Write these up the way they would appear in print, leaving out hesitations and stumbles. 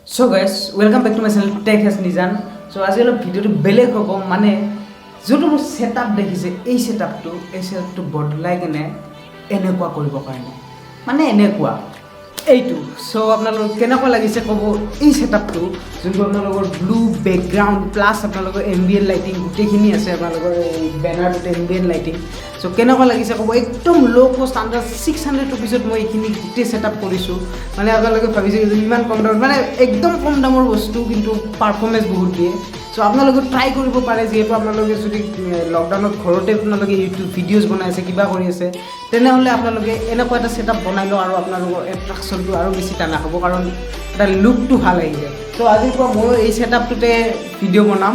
So guys, welcome back to my channel Tech has Nizan. So আজি অলপ ভিডিওটো বেলেগ হ'ব মানে যোনটো মোৰ সেটআপ দেখিছে এই সেটআপটো বদলাই কেনে এনেকুৱা কৰিব কাৰণে মানে এনেকুৱা এইটো সো আপোনালোক কেনেকুৱা লাগিছে ক'ব এই সেটআপটো যোনটো আপোনালোকৰ ব্লু বেকগ্ৰাউণ্ড প্লাস আপোনালোকৰ এম্বিয়েন্ট লাইটিং গোটেইখিনি আছে আপোনালোকৰ বেনাৰটো এম্বিয়েন্ট লাইটিং সো কেনেকুৱা লাগিছে ক'ব একদম লো কষ্ট আন্ডাৰ 600 रुपीसত মই এইখিনি গোটেই সেটআপ কৰিছো মানে আপোনালোকে ভাবিছে যে ইমান কম দামত মানে একদম কম দামৰ বস্তু কিন্তু পাৰফৰম্যান্স বহুত দিয়ে সো আপোনালোকে ট্ৰাই কৰিব পাৰে যেহেতু আপোনালোকে যদি লকডাউনত ঘৰতে আপোনালোকে ইউটিউব ভিডিওজ বনাই আছে কিবা কৰি আছে তেনেহলে আপোনালোকে এনেকুৱা এটা সেটআপ বনাই লও আৰু আপোনালোকৰ এট্ৰাকশনটো আৰু বেছি টানা হ'ব কাৰণ এটা লুকটো ভাল আহিছে সো আজিৰ পৰা মই এই সেটআপটোতে ভিডিও বনাম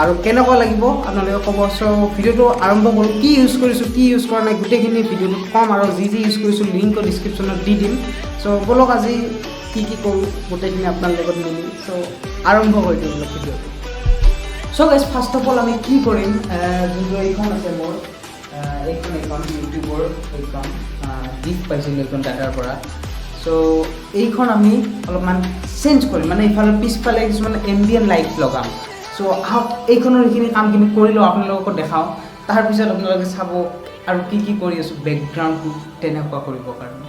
আৰু কেনেকুৱা লাগিব আপোনালোকে ক'ব সো ভিডিওটো আৰম্ভ কৰোঁ কি ইউজ কৰিছো কি ইউজ কৰা নাই গোটেইখিনি ভিডিওটো কম আৰু যি ইউজ কৰিছো লিংক ডেসক্ৰিপচনত দি দিম সো বলক আজি কি কৰোঁ গোটেইখিনি আপোনালোকৰ লগত মিলি সো আৰম্ভ কৰি দিম ভিডিওটো so guys first of all আমি কি কৰিম যোনটো এইখন আছে মোৰ এইখন ইউটিউবৰ এইখন গিফট পাইছিলোঁ এইখন ডাটাৰ পৰা সো এইখন আমি অলপমান চেঞ্জ কৰিম মানে ইফালে পিছফালে কিছুমান এম্বিয়েন্ট লাইট লগাম সো এইখনৰ এইখিনি কামখিনি কৰি লওঁ আপোনালোকক দেখাওঁ তাৰপিছত আপোনালোকে চাব আৰু কি কৰি আছোঁ বেকগ্ৰাউণ্ডটো তেনেকুৱা কৰিবৰ কাৰণে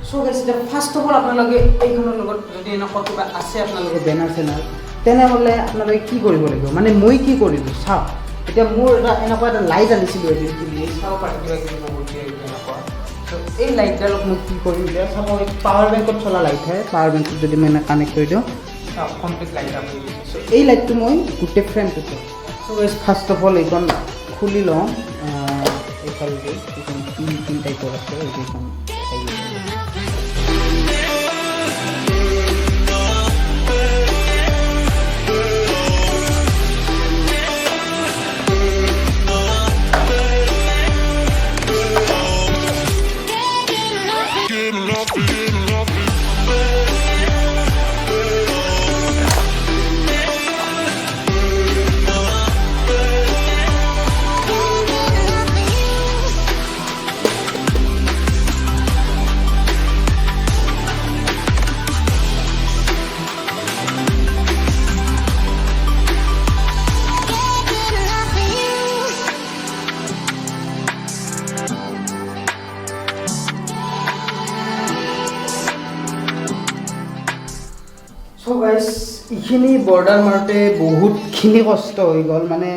সো গাইস এতিয়া ফাৰ্ষ্ট অফ অল আপোনালোকে এইখনৰ লগত যদি এনেকুৱা কিবা আছে আপোনালোকৰ বেনাৰ চেনাৰ তেনেহ'লে আপোনালোকে কি কৰিব লাগিব মানে মই কি কৰিলোঁ চাওক এতিয়া মোৰ এনেকুৱা এটা লাইট আনিছিলোঁ এদিন কিনি চাব পাৰে কিবা এনেকুৱা ত' এই লাইটডালক মই কি কৰিম এতিয়া চাব পাৱাৰ বেংকত চলা লাইট হয় পাৱাৰ বেংকত যদি মই এনে কানেক্ট কৰি দিওঁ চাওক কমপ্লিট লাইট আপ হৈ গৈছে চ' এই লাইটটো মই গোটেই ফ্ৰেমটোতে চ' ফাৰ্ষ্ট অফ অল এইখন খুলি লওঁ এইফালকৈ এইখন তিন টাইপৰ আছে এইখন সো গাইস এইখিনি বৰ্ডাৰ মাৰোঁতে বহুতখিনি কষ্ট হৈ গ'ল মানে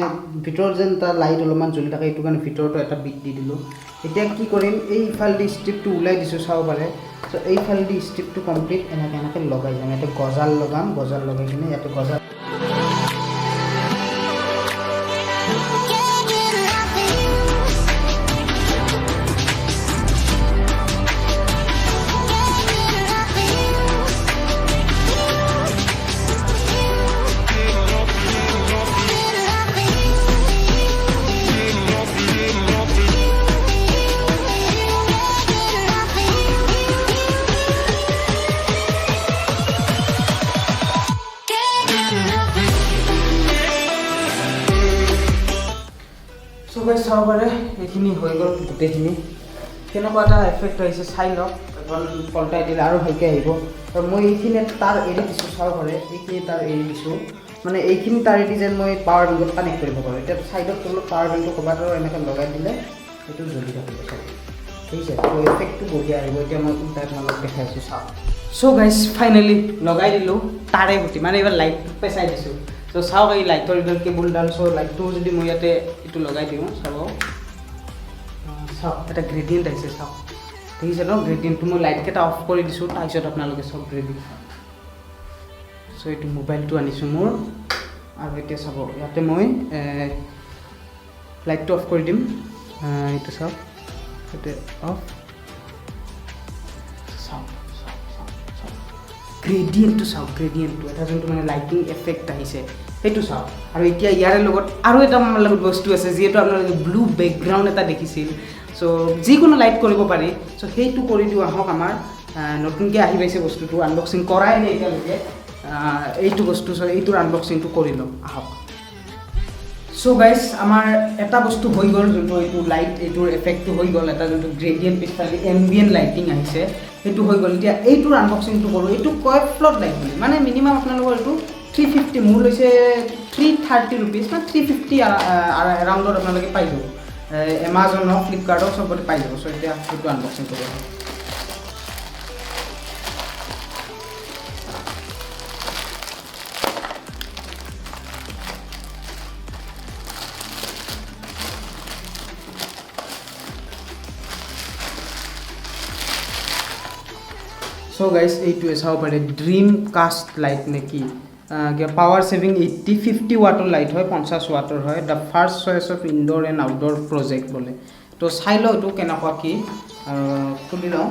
ভিতৰত যেন তাৰ লাইট অলপমান জ্বলি থাকে এইটো কাৰণে ভিতৰতো এটা বিট দি দিলোঁ এতিয়া কি কৰিম এইফালেদি ষ্ট্ৰিপটো ওলাই দিছোঁ চাব পাৰে চ' এইফালেদি ষ্ট্ৰিপটো কমপ্লিট এনেকৈ লগাই যাম ইয়াতে গজাল লগাম গজাল লগাই কিনে ইয়াতে গজাল সো গাইস চাব পাৰে এইখিনি হৈ গ'ল গোটেইখিনি কেনেকুৱা এটা এফেক্ট আহিছে চাই লওক এখন পল্টাই দিলে আৰু ভালকৈ আহিব আৰু মই এইখিনি তাৰ এৰি দিছোঁ চাব পাৰে এইখিনি তাৰ এৰি দিছোঁ মানে এইখিনি তাৰ এৰি যেন মই পাৱাৰ বেংকত কানেক্ট কৰিব পাৰোঁ এতিয়া ছাইডত তলত পাৱাৰ বেংকটো ক'ৰবাত আৰু এনেকৈ লগাই দিলে সেইটো জ্বলি থাকিব চাব ঠিক আছে তো এফেক্টটো বঢ়িয়া আহিব এতিয়া মই তাক অলপ দেখাইছোঁ চাওক চ' গাইছ ফাইনেলি লগাই দিলোঁ তাৰে গুটি মানে এইবাৰ লাইটটো পেচাই দিছোঁ তো চাওক এই লাইটৰ এইডাল কেবুলডাল চ' লাইটটো যদি মই ইয়াতে এইটো লগাই দিওঁ চাব চাওক এটা গ্ৰেডিয়েণ্ট আহিছে চাওক দেখিছে ন গ্ৰেডিয়েণ্টটো মই লাইটকেইটা অফ কৰি দিছোঁ তাৰপিছত আপোনালোকে চব ৰেডি চ' এইটো মোবাইলটো আনিছোঁ মোৰ আৰু এতিয়া চাব ইয়াতে মই লাইটটো অফ কৰি দিম এইটো চাওক ইয়াতে অফ চাওক গ্ৰেডিয়েণ্টটো চাওক গ্ৰেডিয়েণ্টটো এটা যোনটো মানে লাইটিং এফেক্ট আহিছে সেইটো চাওক আৰু এতিয়া ইয়াৰে লগত আৰু এটা আমাৰ লগত বস্তু আছে যিহেতু আপোনালোকে ব্লু বেকগ্ৰাউণ্ড এটা দেখিছিল চ' যিকোনো লাইট কৰিব পাৰি চ' সেইটো কৰি দিওঁ আহক আমাৰ নতুনকৈ আহি পাইছে বস্তুটো আনবক্সিং কৰাই নাই এতিয়ালৈকে এইটো বস্তু চ' এইটোৰ আনবক্সিংটো কৰি লওঁ আহক So guys, আমাৰ এটা বস্তু হৈ গ'ল যোনটো এইটো লাইট এইটোৰ এফেক্টটো হৈ গ'ল এটা যোনটো গ্ৰেডিয়েন্ট পিছফালে এম্বিয়েন্ট লাইটিং আহিছে সেইটো হৈ গ'ল এতিয়া এইটোৰ আনবক্সিংটো কৰোঁ এইটো কয় ফ্লড লাইট বুলি মানে মিনিমাম আপোনালোকৰ এইটো 350 মোৰ লৈছে 330 ৰুপিজ বা 350 এৰাউণ্ডত আপোনালোকে পাই যাব এমাজনৰ ফ্লিপকাৰ্টৰ চবতে পাই যাব চ' এতিয়া সেইটো আনবক্সিং কৰোঁ So guys, এইটোৱে চাব পাৰে ড্ৰিম কাষ্ট লাইট নেকি পাৱাৰ সেভিং 50 ওয়াটৰ লাইট হয় 50 ওয়াটৰ হয় the first choice of indoor and outdoor project বলে তো চাই লওঁ এইটো কেনেকুৱা কি খুলি লওঁ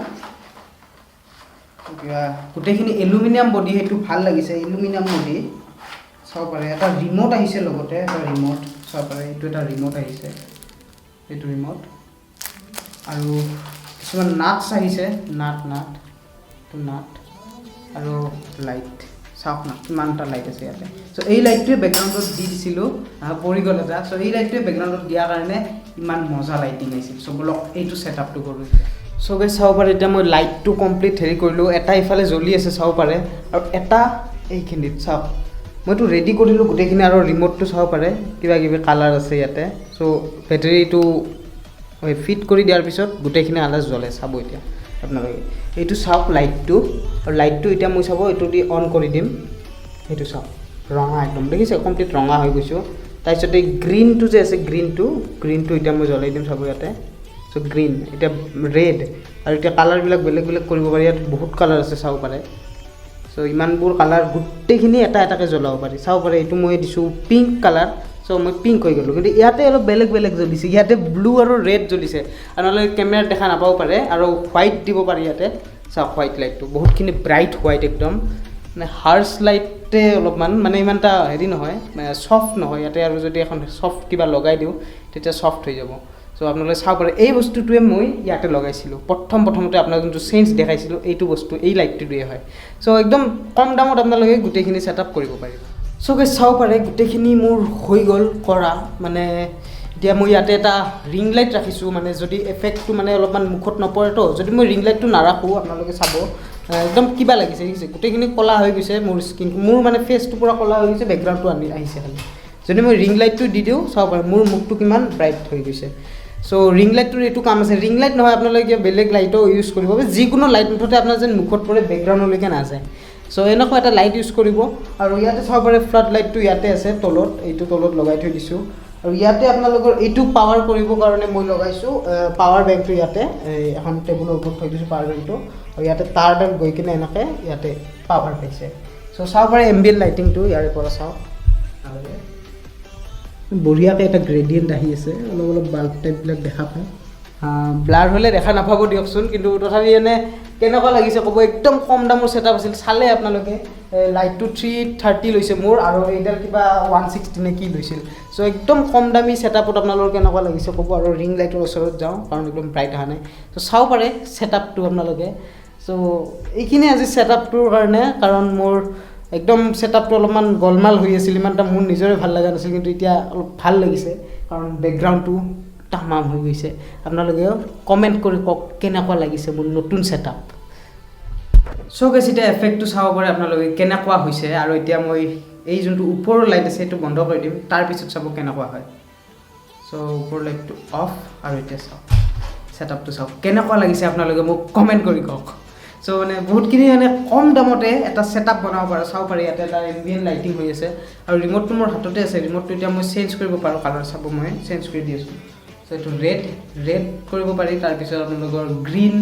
গোটেইখিনি এলুমিনিয়াম বডি সেইটো ভাল লাগিছে এলুমিনিয়াম বডি চাব পাৰে এটা ৰিমোট আহিছে লগতে এটা ৰিমোট চাব পাৰে এইটো এটা ৰিমোট আহিছে এইটো ৰিমোট আৰু কিছুমান নাটছ আহিছে নাট আৰু লাইট চাওক না কিমানটা লাইট আছে ইয়াতে চ' এই লাইটটোৱে বেকগ্ৰাউণ্ডত দি দিছিলোঁ পৰি গ'ল এটা চ' এই লাইটটোৱে বেকগ্ৰাউণ্ডত দিয়াৰ কাৰণে ইমান মজা লাইটিং আহিছিল চ' বলক এইটো ছেটআপটো কৰোঁ চ' গাইছ চাব পাৰে এতিয়া মই লাইটটো কমপ্লিট হেৰি কৰিলোঁ এটা ইফালে জ্বলি আছে চাব পাৰে আৰু এটা এইখিনিত চাওক মইতো ৰেডি কৰিলোঁ গোটেইখিনি আৰু ৰিম'টটো চাব পাৰে কিবা কিবি কালাৰ আছে ইয়াতে চ' বেটাৰীটো ফিট কৰি দিয়াৰ পিছত গোটেইখিনি আলাজ জ্বলে চাব এতিয়া আপোনালোকে এইটো চাওক লাইটটো আৰু লাইটটো এতিয়া মই চাব এইটো দি অন কৰি দিম এইটো চাওক ৰঙা একদম দেখিছে কমপ্লিট ৰঙা হৈ গৈছোঁ তাৰপিছত এই গ্ৰীণটো যে আছে গ্ৰীণটো এতিয়া মই জ্বলাই দিম চাব ইয়াতে চ' গ্ৰীণ এতিয়া ৰেড আৰু এতিয়া কালাৰবিলাক বেলেগ বেলেগ কৰিব পাৰি ইয়াত বহুত কালাৰ আছে চাব পাৰে চ' ইমানবোৰ কালাৰ গোটেইখিনি এটা এটাকৈ জ্বলাব পাৰি চাব পাৰে এইটো মই দিছোঁ পিংক কালাৰ চ' মই পিংক হৈ গ'লোঁ কিন্তু ইয়াতে অলপ বেলেগ বেলেগ জ্বলিছে ইয়াতে ব্লু আৰু ৰেড জ্বলিছে আৰু নহ'লে কেমেৰাত দেখা নাপাব পাৰে আৰু হোৱাইট দিব পাৰি ইয়াতে চাওক হোৱাইট লাইটটো বহুতখিনি ব্ৰাইট হোৱাইট একদম মানে হাৰ্ছ লাইটে অলপমান মানে ইমান এটা হেৰি নহয় ছফ্ট নহয় ইয়াতে আৰু যদি এখন ছফ্ট কিবা লগাই দিওঁ তেতিয়া ছফ্ট হৈ যাব চ' আপোনালোকে চাব পাৰে এই বস্তুটোৱে মই ইয়াতে লগাইছিলোঁ প্ৰথমতে আপোনাক যোনটো চেঞ্জ দেখাইছিলোঁ এইটো বস্তু এই লাইটটোৱে হয় চ' একদম কম দামত আপোনালোকে গোটেইখিনি ছেটআপ কৰিব পাৰিব চ' গাইছ চাব পাৰে গোটেইখিনি মোৰ হৈ গ'ল কৰা মানে এতিয়া মই ইয়াতে এটা ৰিং লাইট ৰাখিছোঁ মানে যদি এফেক্টটো মানে অলপমান মুখত নপৰেতো যদি মই ৰিং লাইটটো নাৰাখোঁ আপোনালোকে চাব একদম কিবা লাগিছে দেখিছে গোটেইখিনি ক'লা হৈ গৈছে মোৰ স্কিনটো মোৰ মানে ফেচটো পূৰা ক'লা হৈ গৈছে বেকগ্ৰাউণ্ডটো আহিছে খালি যদি মই ৰিং লাইটটো দি দিওঁ চাব পাৰে মোৰ মুখটো কিমান ব্ৰাইট হৈ গৈছে চ' ৰিং লাইটটোৰ এইটো কাম আছে ৰিং লাইট নহয় আপোনালোকে বেলেগ লাইটো ইউজ কৰিব যিকোনো লাইট মুঠতে আপোনাৰ যেন মুখত পৰে বেকগ্ৰাউণ্ডলৈকে নাযায় চ' এনেকুৱা এটা লাইট ইউজ কৰিব আৰু ইয়াতে চাব পাৰে ফ্লাড লাইটটো ইয়াতে আছে তলত এইটো তলত লগাই থৈ দিছোঁ আৰু ইয়াতে আপোনালোকৰ এইটো পাৱাৰ কৰিবৰ কাৰণে মই লগাইছোঁ পাৱাৰ বেংকটো ইয়াতে এখন টেবুলৰ ওপৰত থৈ দিছোঁ পাৱাৰ বেংকটো আৰু ইয়াতে তাৰডাল গৈ কিনে এনেকৈ ইয়াতে পাৱাৰ পাইছে চ' চাব পাৰে এম্বিয়েণ্ট লাইটিংটো ইয়াৰে পৰা চাওক বঢ়িয়াকৈ এটা গ্ৰেডিয়েণ্ট আহি আছে অলপ অলপ বাল্ব টাইপবিলাক দেখা পায় ব্লাৰ হ'লে দেখা নাপাব দিয়কচোন কিন্তু তথাপি এনে কেনেকুৱা লাগিছে ক'ব একদম কম দামৰ ছেটআপ আছিল চালে আপোনালোকে লাইটটো 330 লৈছে মোৰ আৰু এইডাল কিবা 160 নে কি লৈছিল চ' একদম কম দামী ছেটআপত আপোনালোকৰ কেনেকুৱা লাগিছে ক'ব আৰু ৰিং লাইটৰ ওচৰত যাওঁ কাৰণ একদম ব্ৰাইট অহা নাই চ' চাব পাৰে ছেটআপটো আপোনালোকে চ' এইখিনি আজি ছেটআপটোৰ কাৰণে কাৰণ মোৰ একদম ছেটআপটো অলপমান গলমাল হৈ আছিল ইমান এটা মোৰ নিজৰে ভাল লগা নাছিল কিন্তু এতিয়া অলপ ভাল লাগিছে কাৰণ বেকগ্ৰাউণ্ডটো তামাম হৈ গৈছে আপোনালোকেও কমেণ্ট কৰি কওক কেনেকুৱা লাগিছে মোৰ নতুন ছেটআপ চ' গাইছ এতিয়া এফেক্টটো চাব পাৰে আপোনালোকে কেনেকুৱা হৈছে আৰু এতিয়া মই এই যোনটো ওপৰৰ লাইট আছে সেইটো বন্ধ কৰি দিম তাৰপিছত চাব কেনেকুৱা হয় চ' ওপৰৰ লাইটটো অফ আৰু এতিয়া চাওক ছেটআপটো চাওক কেনেকুৱা লাগিছে আপোনালোকে মোক কমেণ্ট কৰি কওক চ' মানে বহুতখিনি মানে কম দামতে এটা ছেটআপ বনাব পাৰে চাব পাৰে ইয়াতে এটা এম্বিয়েণ্ট লাইটিং হৈ আছে আৰু ৰিম'টটো মোৰ হাততে আছে ৰিম'টটো এতিয়া মই চেঞ্জ কৰিব পাৰোঁ কালাৰ চাব মই চেঞ্জ কৰি দি আছোঁ চ' এইটো ৰেড কৰিব পাৰি তাৰপিছত আপোনালোকৰ গ্ৰীণ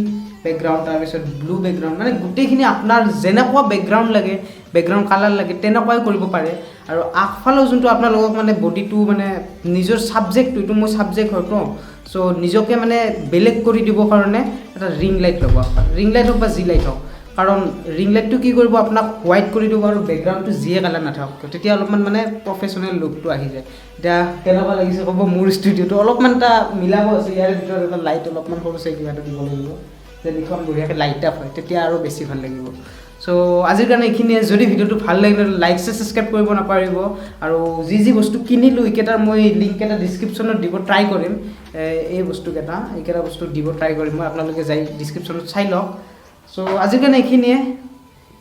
বেকগ্ৰাউণ্ড তাৰপিছত ব্লু বেকগ্ৰাউণ্ড মানে গোটেইখিনি আপোনাৰ যেনেকুৱা বেকগ্ৰাউণ্ড লাগে বেকগ্ৰাউণ্ড কালাৰ লাগে তেনেকুৱাই কৰিব পাৰে আৰু আগফালেও যোনটো আপোনালোকক মানে বডিটো মানে নিজৰ ছাবজেক্টটো এইটো মোৰ ছাবজেক্ট হয়তো চ' নিজকে মানে বেলেগ কৰি দিবৰ কাৰণে এটা ৰিং লাইট ল'ব ৰিং লাইট হওক বা যি লাইট হওক কাৰণ ৰিং লাইটটো কি কৰিব আপোনাক হোৱাইট কৰি দিব আৰু বেকগ্ৰাউণ্ডটো যিয়ে কালাৰ নাথাকক তেতিয়া অলপমান মানে প্ৰফেচনেল লুকটো আহি যায় এতিয়া কেনেকুৱা লাগিছে ক'ব মোৰ ষ্টুডিঅ'টো অলপমান এটা মিলাব আছে ইয়াৰ ভিতৰত এটা লাইট অলপমান সৰুছে কিবা এটা দিব লাগিব যেনেখন বঢ়িয়াকৈ লাইট আপ হয় তেতিয়া আৰু বেছি ভাল লাগিব চ' আজিৰ কাৰণে এইখিনিয়ে যদি ভিডিঅ'টো ভাল লাগিলে লাইক ছাবস্ক্ৰাইব কৰিব নাপাৰিব আৰু যি বস্তু কিনিলোঁ এইকেইটাৰ মই লিংক এটা ডিছক্ৰিপশ্যনত দিব ট্ৰাই কৰিম এইকেইটা বস্তু দিব ট্ৰাই কৰিম মই আপোনালোকে যাই ডিছক্ৰিপশ্যনত চাই লওক চ' আজিৰ কাৰণে এইখিনিয়ে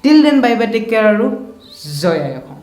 till then bye bye take care আৰু জয় আই অসম।